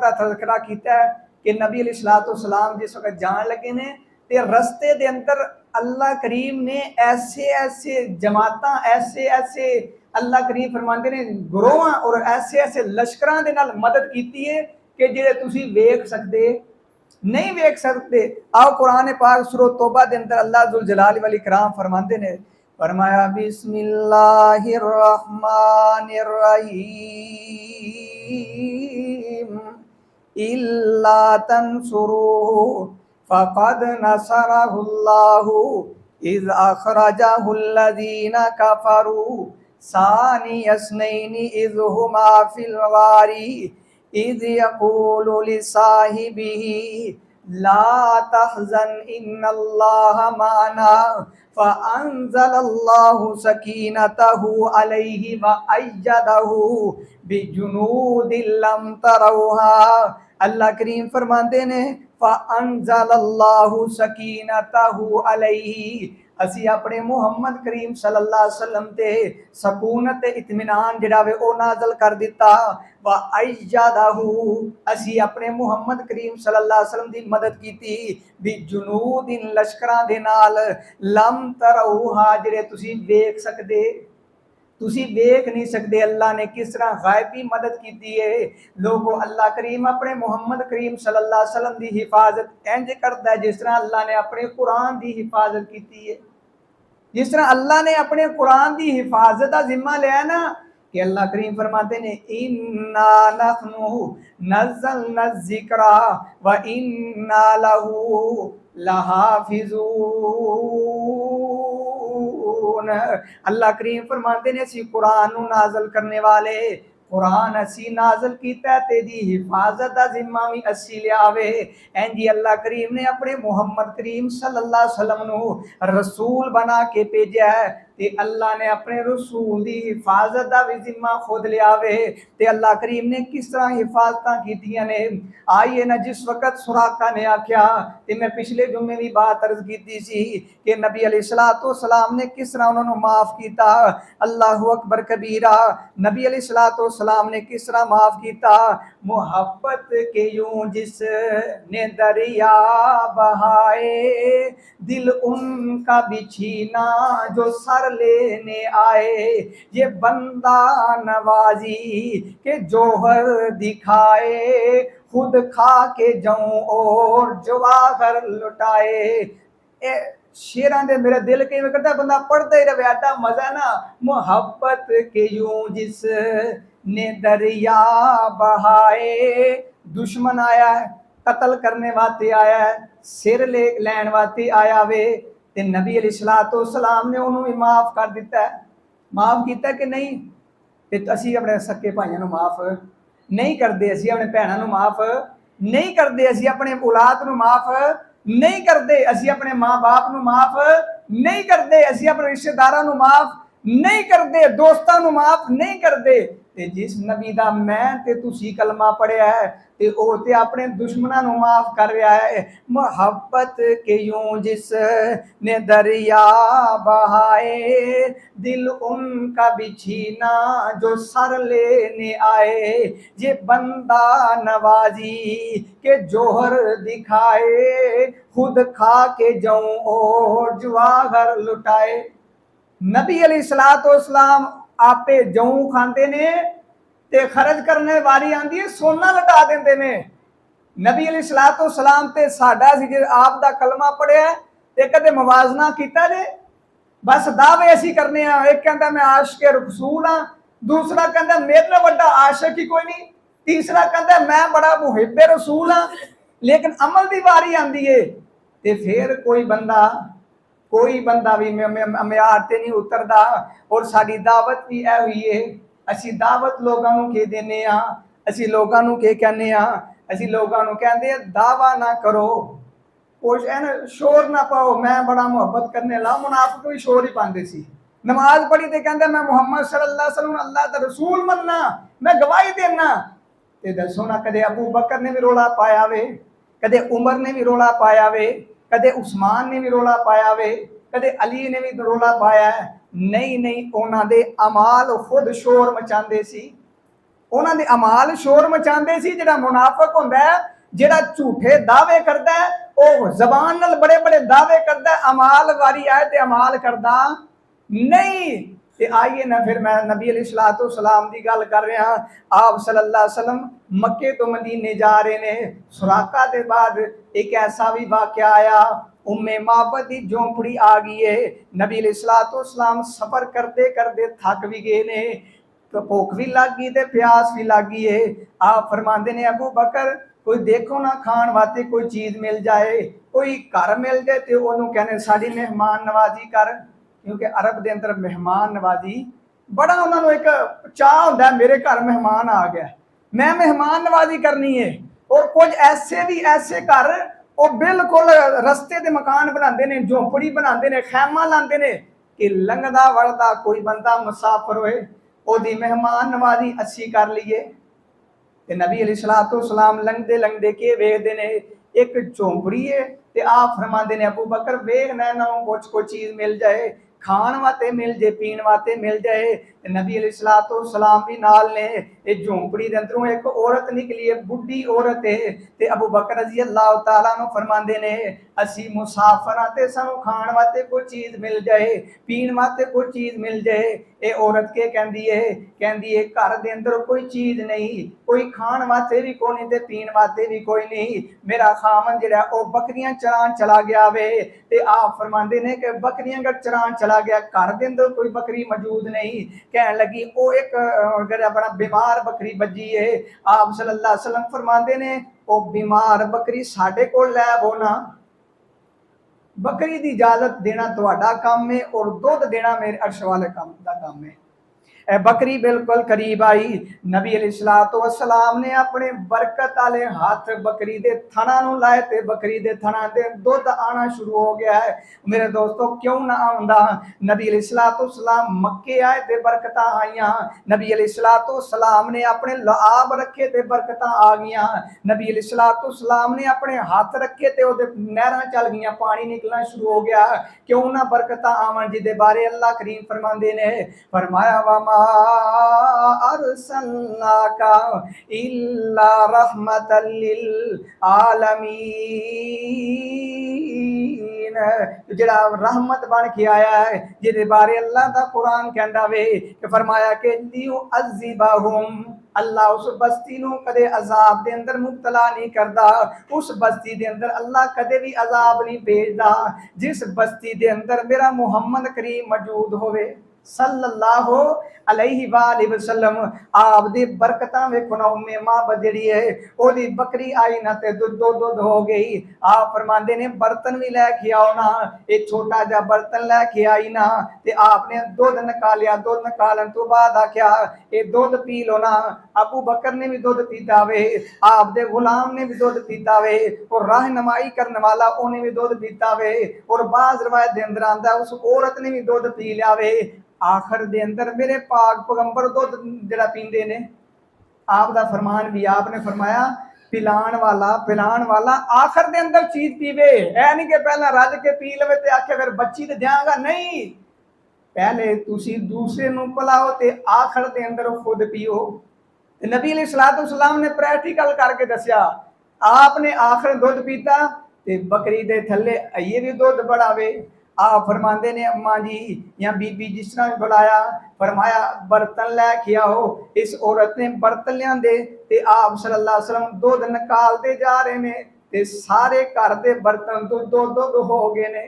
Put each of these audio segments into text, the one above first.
का तज़किरा किया है कि नबी अलैहिस्सलाम जिस वक्त जान लगे ने ते रस्ते दे अंदर अल्लाह करीम ने ऐसे ऐसे जमातां ऐसे ऐसे अल्लाह करीम फरमाते ने गुरोहां और ऐसे ऐसे लश्करां दे नाल मदद की है कि जिहड़े तुसीं वेख सकदे नहीं वेख सकते। आओ कुरान पाक सूरह तौबा के अंदर अल्लाह जुल जलाल वल इकराम फरमाते ने, फरमाया बिस्मिल्लाहिर रहमानिर रहीम इल्ला तंसुरूहु फक़द नसरहुल्लाहु इज़ अखरजहुल्लज़ीना कफ़रू सानियस्नैनि इज़ हुमा फिल गारी इज़ यक़ूलु लिसाहिबिही ला तहज़न इन्नल्लाह माना फ़अंज़लल्लाहु सकीनतहु अलैहि व अय्यदहु बिजुनूदिन लम तरौहा। अल्लाह करीम फरमाते ने फ़अंज़लल्लाहु सकीनतहु अलैहि, असी अपने मुहम्मद करीम सल्लल्लाहु अलैहि वसल्लम ते सकूनत इत्मीनान जिहड़ा वे ओ नाज़िल कर दिता। व अय्यदहु, असी अपने मुहम्मद करीम सल्लल्लाहु अलैहि वसल्लम दी मदद कीती बि जुनूदिन लश्करां दे नाल लम तरौहा जिहड़े तुसी वेख सकदे तुसी वेख नहीं सकते। अल्लाह ने किस तरह गायबी मदद की है। लोगों अल्लाह करीम अपने मुहम्मद करीम सल्लल्लाहु अलैहि वसल्लम की हिफाजत इंज करता है जिस तरह अल्लाह ने अपने कुरान की हिफाजत की है। जिस तरह अल्लाह ने अपने कुरान की हिफाजत का जिम्मा लिया ना कि अल्लाह करीम फरमाते ने इन्ना नहनु नज़्ज़लना ज़िक्रा व इन्ना लहू लहाफिज़ून। अल्लाह करीम फरमाते ने असी कुरान नू नाज़िल करने वाले कुरान असी नाज़िल कीता तेदी हिफाजत दा जिम्मा भी असी लियावे। इंजी अल्लाह करीम ने अपने मुहम्मद करीम सल्लल्लाहु अलैहि वसल्लम नू रसूल बना के भेजा है ते अल्लाह ने अपने रसूल दी हिफाजत दा भी जिम्मा खुद लियावे। ते अल्लाह करीम ने किस तरह हिफाजतां कीतियां ने आइए ना। जिस वक्त सुराका ने आख्या ते मैं पिछले जुम्मे भी बात अर्ज की सी कि नबी अलैहिस्सलाम ने किस तरह उन्होंने माफ किया। अल्लाहु अकबर कबीरा। नबी अलैहिस्सलाम ने किस तरह माफ किया। मोहब्बत के यूं जिस ने दरिया बहाए दिल उनका बिछीना जो सर लेने आए। ये बंदा नवाजी के जोहर दिखाए खुद खा के जाऊं और जवाहर लुटाए। शेरां दे मेरा दिल कई करता बंदा पढ़ता ही रहे आटा मजा ना। मोहब्बत के यूं जिस ने दरिया बहाए। दुश्मन आया है कत्ल करने वास्ते आया है सिर लैन वास्ते आया वे ते नबी अलैहिस्सलाम ने उन्होंने माफ कर दिता है। माफ किया कि नहीं ते असी अपने सक्के भाइयों को माफ नहीं करते। असी अपने भैनों को माफ नहीं करते। असी अपने औलाद को माफ नहीं करते। असी अपने माँ बाप को माफ नहीं करते। असी अपने रिश्तेदारों को माफ नहीं करते। दोस्तों को माफ नहीं करते। ते जिस नबी दा मैं ते तुसी कलमा पढ़िया है ते ओ ते अपने दुश्मनों को माफ कर रहा है। मोहब्बत के यूं जिस ने दरिया बहाए दिल उनका बिछीना जो सर लेने आए। ये बंदा नवाजी के जोहर दिखाए खुद खा के जाऊं और जवाहर लुटाए। नबी अलैहिस्सलाम आपे जऊं खाते ने ते खर्च करने वाली आंदी है सोना लटा देंदे ने। नबी अलैहिस्सलाम ते साडा सी जे आप दा कलमा पढ़िया ते कदे मवाजना कीता जे बस दावे असी करने आ। एक कहता मैं आशिक रसूल हाँ, दूसरा कहता मेरे नाल वड्डा आशिक ही कोई नहीं, तीसरा कहता मैं बड़ा मुहिब्बे रसूल हाँ। लेकिन अमल दी बारी आंदी है ते फिर कोई बंदा भी म्यार ते नहीं उतरदा। और साडी दावत भी यह हुई है असी दावत लोगों को कह देने असी लोगों को कह कहने असी लोगों को कहते दावा ना करो कुछ है ना शोर ना पाओ मैं बड़ा मुहब्बत करने ला। मुनाफिक भी शोर ही पाते सी। नमाज पढ़ी तो कहते मैं मुहम्मद सल्लल्लाहु अलैहि वसल्लम अल्लाह दा रसूल मनना मैं गवाही देना। ते दसो ना कदे अबू बकर ने भी रोला पाया वे, कदे उमर ने भी रोला पाया वे, कदे उस्मान ने भी रोला पाया वे, कदे अली ने भी रोला पाया है। नहीं नहीं उन्होंने अमाल खुद शोर मचाते सी। ਉਹਨਾਂ ਦੇ ਅਮਾਲ ਸ਼ੋਰ ਮਚਾਉਂਦੇ ਸੀ। ਜਿਹੜਾ ਮੁਨਾਫਿਕ ਹੁੰਦਾ ਹੈ, ਜਿਹੜਾ ਝੂਠੇ ਦਾਅਵੇ ਕਰਦਾ ਹੈ, ਉਹ ਜ਼ਬਾਨ ਨਾਲ ਬੜੇ ਬੜੇ ਦਾਅਵੇ ਕਰਦਾ ਹੈ, ਅਮਾਲ ਵਾਰੀ ਆਏ ਤੇ ਅਮਾਲ ਕਰਦਾ ਨਹੀਂ। ਤੇ ਆਈਏ ਨਾ ਫਿਰ ਮੈਂ ਨਬੀ अलैहिस्सलातु सलाम ਦੀ ਗੱਲ ਕਰ ਰਿਹਾ। ਆਪ सल्लल्लाहु अलैहि वसल्लम मक्के तो मदीने जा रहे ने। सुराका के बाद एक ऐसा भी वाकया आया, उम्मे माबद की झोंपड़ी आ गई है। नबी अलैहिस्सलातु सलाम सफर करते करते थक भी गए ने, तो भुख भी लग गई ते प्यास भी लग गई है। आप फरमाते ने अबू बकर कोई देखो ना खाण वास्ते कोई चीज़ मिल जाए, कोई घर मिल जाए तो उन्होंने कहने साड़ी मेहमान नवाजी कर। क्योंकि अरब के अंदर मेहमान नवाजी बड़ा उन्होंने एक चाह होंदा, मेरे घर मेहमान आ गया, मैं मेहमान नवाजी करनी है। और कुछ ऐसे भी ऐसे घर वो बिल्कुल रस्ते के मकान बनाते हैं, झोंपड़ी बनाते हैं, खैमा लाते हैं कि लंघदा वड़दा कोई बंदा मुसाफर होए ओदी मेहमान नवाजी असी कर लीए। ते नबी अलैहिस्सलातु सलाम लंघदे लंघदे के वेखदे ने एक झोंपड़ी है, ते आप फरमाते ने अबू बकर वेख ना इन्हों कुछ कोई चीज़ मिल जाए, खाण वास्ते मिल जाए, पीण वास्ते मिल जाए। नबी अलैहिस्सलातु सलाम भी नाल ने। इस झोंपड़ी के अंदरों एक औरत निकली है, बुढ़ी औरत है। ते अबू बकर रज़ी अल्लाह तआला अन्हु फरमाते ने असी मुसाफिर हां ते सानू खाण वास्ते कोई चीज़ मिल जाए, पीण वास्ते कोई चीज़ मिल जाए। ये औरत के कहती है घर के अंदर कोई चीज़ नहीं, कोई खाण वास्ते भी कोई नहीं ते पीण वास्ते भी कोई नहीं, मेरा खामन जिहड़ा ओ बकरियां चरान चला गया वे। ते आप फरमाते ने कि बकरियां अगर चरान चला गया, घर के अंदर कोई बकरी मौजूद नहीं। कहन लगी वो एक बड़ा बीमार बकरी बजी है। आप सल्लल्लाहु अलैहि वसल्लम फरमाते ने वो बीमार बकरी साडे कोल लै आवो ना, बकरी की इजाजत देना तुहाडा काम है और दुध देना मेरे अर्श वाले काम का काम है। बकरी बिल्कुल करीब आई। नबी अलैहिस्सलातु वस्सलाम ने अपने बरकत वाले हाथ बकरी के थना नूं लाए ते बकरी के थना ते दुध आना शुरू हो गया है। मेरे दोस्तों क्यों ना आउंदा। नबी अलैहिस्सलातु वस्सलाम मक्के आए ते बरकतां आईयां। नबी अलैहिस्सलातु वस्सलाम ने अपने लआब रखे ते बरकतां आ गईयां। नबी अलैहिस्सलातु वस्सलाम ने अपने हाथ रखे ते ओदे नहरां चल गईयां, पानी निकलना शुरू हो गया। क्यों ना बरकतां आवन, जिहदे बारे अल्लाह करीम फरमांदे ने, फरमाया वा अरसलनाका इल्ला रहमतल लिल आलमीन। जिहड़ा रहमत बन के आया है, जिहदे बारे अल्लाह दा कुरान कहंदा वे कि फरमाया कि लियु अज़िबहुम, अल्लाह उस बस्ती नूं कदे अजाब दे अंदर मुब्तला नहीं करदा। उस बस्ती दे अंदर अल्लाह कदे भी अजाब नहीं भेजदा जिस बस्ती दे अंदर मेरा मुहम्मद करीम मौजूद होवे सल्लल्लाहु अलैहि वसल्लम। आप दी बरकतां वेखो ना, उम्मे माबद जिहड़ी है ओदी बकरी आई ना ते दुध हो गई। आप फरमांदे ने बर्तन भी लैके आओ ना, एक छोटा जा बर्तन लैके आई ना ते आपने दुध निकालिया। दुध निकालन तो बाद आख्या ये दुध पी लो ना। अबू बकर ने भी दुध पीता वे, आप दे गुलाम ने भी दुध पीता वे, और रहनुमाई करने वाला उन्हें भी दुध पीता वे, और बाज रवायत दे अंदर आंदा उस औरत ने भी दुध पी लिया वे। आखिर दे अंदर मेरे पाक पैगंबर दुध जरा पींदे ने। आप दा फरमान भी आपने फरमाया पिलान वाला आखिर दे अंदर चीज पीवे। ऐ नहीं कि पहला रज के पी लवे ते आखे फिर बच्ची ते देंगा, नहीं, पहले तुसी दूसरे नूं पिलाओ ते आखिर दे अंदर खुद पियो। नबी अलैहिस्सलातु वस्सलाम ने प्रैक्टिकल करके दसिया। आपने आखिर दुध पीता ते बकरी दे थल्ले आइए भी दुध बढ़ावे। आप फरमाते ने अम्मा जी या बीबी जिस तरह बुलाया, फरमाया बर्तन लैके आओ। इस औरत ने बर्तन लियादे ते आप सल्लल्लाहु अलैहि वसल्लम दुध निकालते जा रहे ने ते सारे घर दे बर्तन दुध हो गए ने।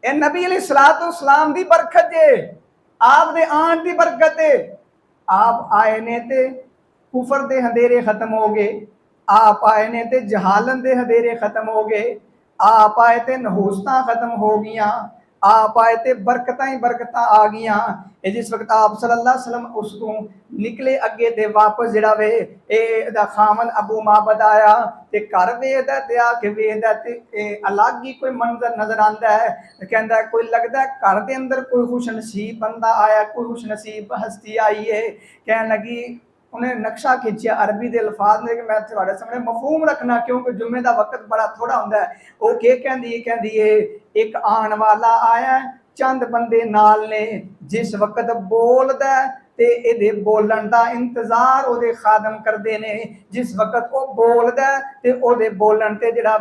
ए नबी अलैहिस्सलातु वस्सलाम दी बरकत जे, आप दे आन दी बरकत है। आप आए ने ते कुफर दे अंधेरे खत्म हो गए, आप आए ने ते जहालत दे अंधेरे खत्म हो गए, आप आए ते नहूसतां खत्म हो गई, आप आए ते बरकतां ही बरकतां आ गई। जिस वक्त आप सल्लल्लाहु अलैहि वसल्लम उसको निकले अगे ते वापस जिहड़ा वे दा खामन अबू माबद आया ते घर वेखदा ते आके वेखदा ते अलग ही कोई मंजर नजर आंदा है। कहंदा कोई लगदा घर दे अंदर कोई खुशनसीब बंदा आया, कोई खुशनसीब हस्ती आई है। कहन लगी उन्हें नक्शा खिंचिया अरबी के अल्फाज ने, मैं थोड़े सामने मफहूम रखना क्योंकि जुम्मे का वक्त बड़ा थोड़ा होंदा है। वो के कहंदी है एक आन वाला आया चंद बंदे नाल ने, जिस वक्त बोलदा ਤੇ ਇਹਦੇ ਬੋਲਣ ਦਾ ਇੰਤਜ਼ਾਰ ਉਹਦੇ ਖਾਦਮ ਕਰਦੇ ਨੇ। ਜਿਸ ਵਕਤ ਉਹ ਬੋਲਦਾ ਤੇ ਉਹਦੇ ਬੋਲਣ ਤੇ ਜਿਹੜਾ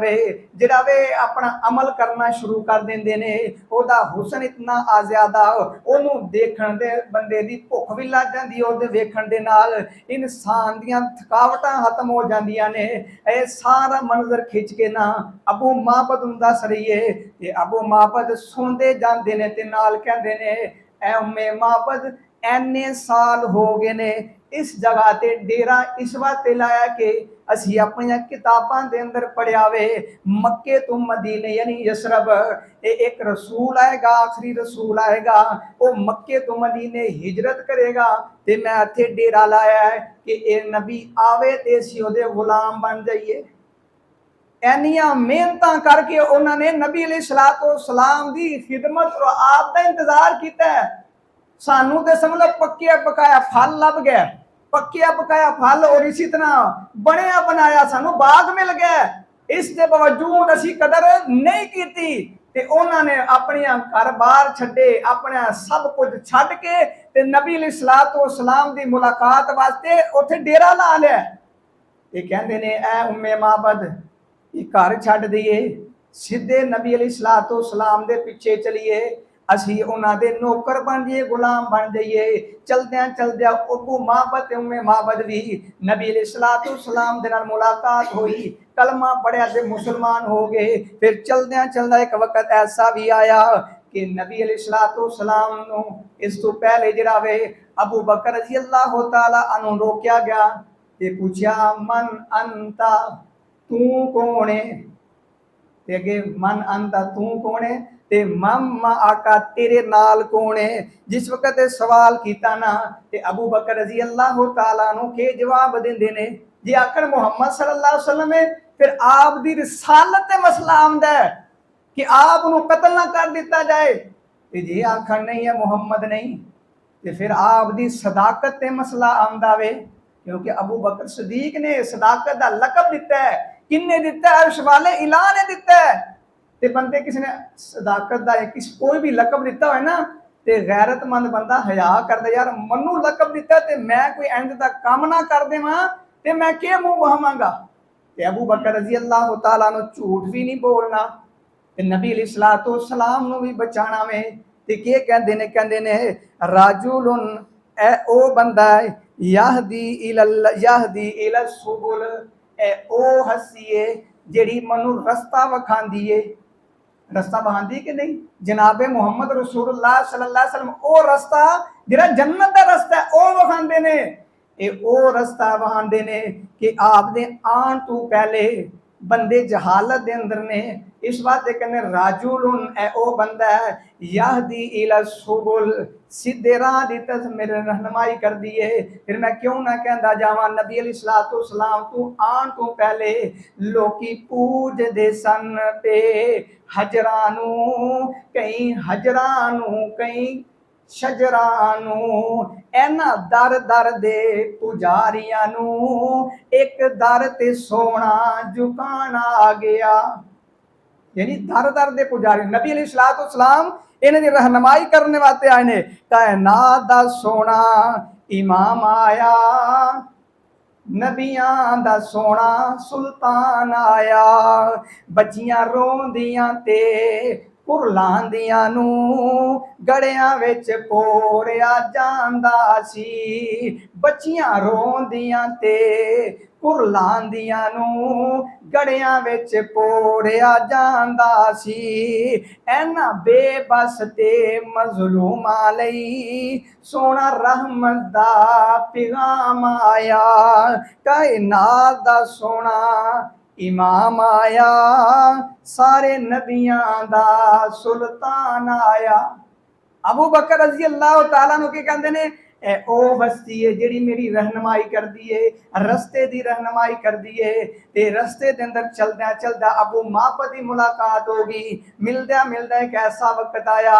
ਵੇ ਆਪਣਾ ਅਮਲ ਕਰਨਾ ਸ਼ੁਰੂ ਕਰ ਦਿੰਦੇ ਨੇ। ਉਹਦਾ ਹੁਸਨ ਇਤਨਾ ਆ ਜ਼ਿਆਦਾ, ਉਹਨੂੰ ਦੇਖਣ ਦੇ ਬੰਦੇ ਦੀ ਭੁੱਖ ਵੀ ਲੱਗ ਜਾਂਦੀ, ਉਹਦੇ ਵੇਖਣ ਦੇ ਨਾਲ ਇਨਸਾਨ ਦੀਆਂ ਥਕਾਵਟਾਂ ਖਤਮ ਹੋ ਜਾਂਦੀਆਂ ਨੇ। ਇਹ ਸਾਰਾ ਮੰਜ਼ਰ ਖਿੱਚ ਕੇ ਨਾ ਅਬੂ ਮਾਬਦ ਨੂੰ ਦੱਸ ਰਹੀ ਹੈ ਤੇ ਅਬੂ ਮਾਬਦ ਸੁਣਦੇ ਜਾਂਦੇ ਨੇ ਤੇ ਨਾਲ ਕਹਿੰਦੇ ਨੇ, ਐ ਉਮੇ ਮਾਬਦ ਐਨੇ ਸਾਲ ਹੋ ਗਏ ਨੇ इस जगह ते डेरा इस वास्ते लाया कि असी अपन किताबां दे अंदर पढ़िया वे मक्के तो मदीने यानी यसरब एक रसूल आएगा, आखिरी रसूल आएगा, वो मक्के तो मदीने हिजरत करेगा ते मैं इत्थे डेरा लाया है कि ये नबी आवे ते असी ओदे गुलाम बन जाइए। ਐਨੀਆਂ ਮਿਹਨਤਾਂ ਕਰਕੇ ਉਹਨਾਂ ਨੇ ਨਬੀ अलैहिस्सलाम ਦੀ ਖਿਦਮਤ और ਆਪ ਦਾ ਇੰਤਜ਼ਾਰ ਕੀਤਾ। ਸਾਨੂੰ ਤੇ ਸਮਝ ਲਓ ਪੱਕਿਆ ਪਕਾਇਆ ਫਲ ਲੱਭ ਗਿਆ, ਪੱਕਿਆ ਪਕਾਇਆ ਫਲ, और इसी तरह ਬਣਿਆ ਬਣਾਇਆ ਸਾਨੂੰ ਬਾਗ ਮਿਲ ਗਿਆ। ਇਸ ਦੇ ਬਾਵਜੂਦ ਅਸੀਂ ਕਦਰ ਨਹੀਂ ਕੀਤੀ ਤੇ ਉਹਨਾਂ ਨੇ ਆਪਣੀਆਂ ਘਰ-ਬਾਰ ਛੱਡੇ, ਆਪਣਾ ਸਭ ਕੁਝ ਛੱਡ ਕੇ ਤੇ ਨਬੀ अलैहिस्सलाम ਦੀ ਮੁਲਾਕਾਤ ਵਾਸਤੇ ਉੱਥੇ ਡੇਰਾ ਲਾ ਲਿਆ। ਇਹ ਕਹਿੰਦੇ ਨੇ, ਐ ਉਮੇ ਮਾਬਦ घर छड़ दईए, सीधे नबी अलैहिस्सलाम दे पिछे चलीए, असी उन्होंने नौकर बन जाइए, गुलाम बन जाइए। चलद्या अबू माबद ते उम्मे माबद भी नबी अलैहिस्सलाम दे नाल मुलाकात हुई, कलमा पढ़िया ते मुसलमान हो गए। फिर चलद्या एक वक्त ऐसा भी आया कि नबी अलैहिस्सलाम नूं इस तो पहले जिहड़ा वे अबू बकर रज़ी अल्लाह तआला अन्हु रोकिया गया ते पूछया, मन अंता, तू कौन है? ते अगे मन अंता, तू कौन है? ते मम्मा आका तेरे नाल कौन है? जिस वक्त सवाल किया ना ते अबू बकर रज़ी अल्लाह तआला नु के जवाब देंदे ने, जे आखर मुहम्मद सल्लल्लाहु अलैहि वसल्लम है फिर आप दी रिसालत ते मसला आंदा है कि आप नु कत्ल ना कर दिता जाए, ते जे आखर नहीं है मुहम्मद नहीं ते फिर आप दी सदाकत ते मसला आंदा वे। क्योंकि अबू बकर सदीक ने सदाकत दा लकब दिता है। किन्ने दिता है? अर्श वाले इला ने दिता है। ते बंदे किसी ने सदाकत दा कोई भी लकब दिता हो ना ते गैरतमंद बंदा हया करदा, यार मनु लकब दिता ते मैं कोई इंज दा काम ना कर देवां ते मैं के मुंह वहावांगा। ते अबू बकर रज़ी अल्लाह तआला नु झूठ भी नहीं बोलना ते नबी अलैहिस्सलाम नु भी बचाना वे। ते के कहंदे ने राजुलुन, ए ओ बंदा है याहदी इलल सुबुल, ए ओ हसीए जेड़ी मनु रस्ता वखांदी है। रस्ता वखांदी कि नहीं? जनाबे मुहम्मद रसूलुल्लाह सल्लल्लाहु अलैहि वसल्लम ओ रस्ता जेड़ा जन्नत दा रस्ता है ओ वखांदे ने। ए ओ रस्ता वखांदे ने कि आप दे आन तो पहले बंदे जहालत दे अंदर ने। इस बात दे कहने राजुलुन, ए ओ बंदा है याहदी इला सुबुल, सीधे राह दी तरफ मेरे रहनुमाई कर दिए। फिर मैं क्यों ना कहंदा जावां, नबी अलैहिस्सलाम तू आन तो पहले लोकी पूज दे सन पे हजरानू, कई हजरानू कई शजरानू, एना दर दर दे पुजारियां नू एक दर ते सोना झुकाना आ गया। यानी दर दर दे पुजारी नबी अलैहिस्सलाम इन्हां दी रहनुमाई करने वास्ते आए ने। कायनात दा सोना इमाम आया, नबियां दा सोना सुल्तान आया। बच्चियां रोंदियां ते कुरलांदियां नू गड़ियां विच पोरिया जांदा सी। बच्चियां रोंदियां ते कुरलांदियां नू गड़ियां विच पोरिया जांदा सी। ऐना बेबस ते मजलूमां लई सोना रहमत दा पैगाम आया। कायनात दा सोना इमाम आया, सारे नबियां दा सुल्तान आया। अबू बकर रज़ी अल्लाह तआला नु के कहंदे ने, ए ओ हस्ती है जेड़ी मेरी रहनुमाई कर दी है, रस्ते दी रहनुमाई कर दी है। ते रस्ते दे अंदर चलदा चलदा अबू माबद दी मुलाकात होगी। मिलदा एक ऐसा वक्त आया